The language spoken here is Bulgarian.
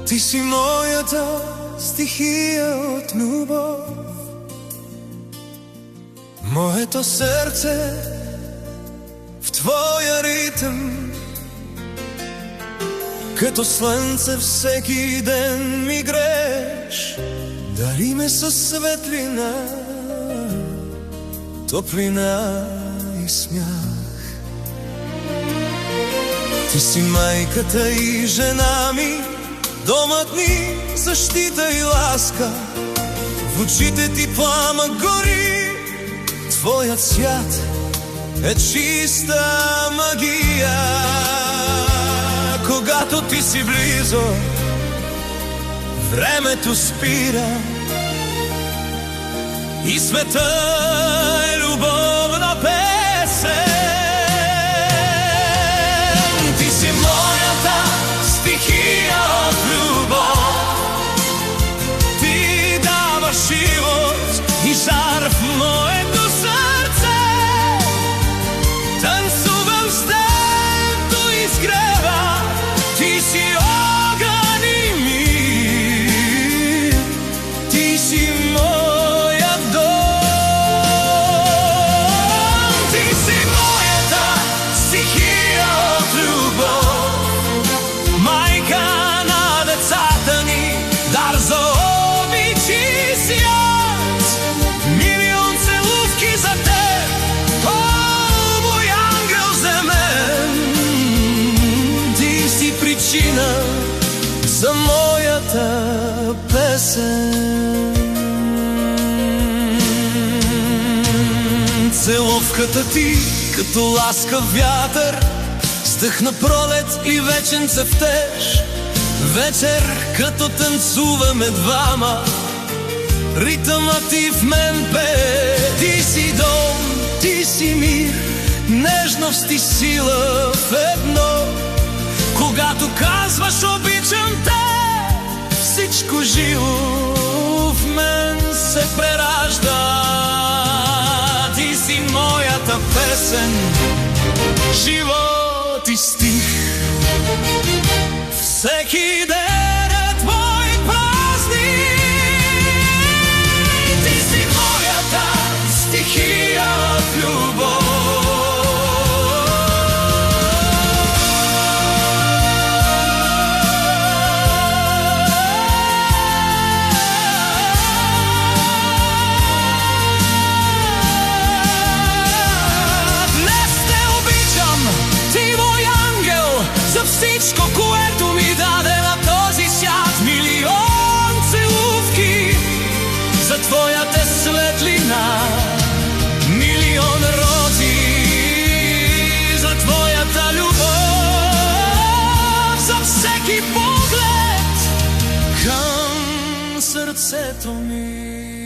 Ти си моята стихия от любов. Моето сърце в твоя ритъм, като слънце всеки ден ми грееш. Дари ме със светлина, топлина и смях. Ти си майката и жена ми, домът ни, защита и ласка. В очите ти пламък гори, твоят свят е чиста магия. Когато ти си близо, времето спира и света е любовна песен. Ти си моята стихия от любов. Ти даваш живот и жар в моето сърце. Танцувам с теб до изгрева. Ти си огън и мир. Ти си моя дом. Ти си моята стихия от любов. Майка на децата ни, дар за обич и свят. Милион целувки за теб, о, мой ангел земен. Ти си причина за моята песен. Целувката ти като ласкав вятър, стъхна пролет и вечен цъфтеж. Вечер като танцуваме двама, ритъмът ти в мен пее. Ти си дом, ти си мир, нежност и сила в едно. Когато казваш обичам те, всичко живо в мен се преражда. Ти си моята песен, живот и стих. Всеки ден е твой празник. Ти си моята стихия от любов. Всичко, което ми даде на този свят, милион целувки за твоята светлина, милион рози за твоята любов, за всеки поглед към сърцето ми.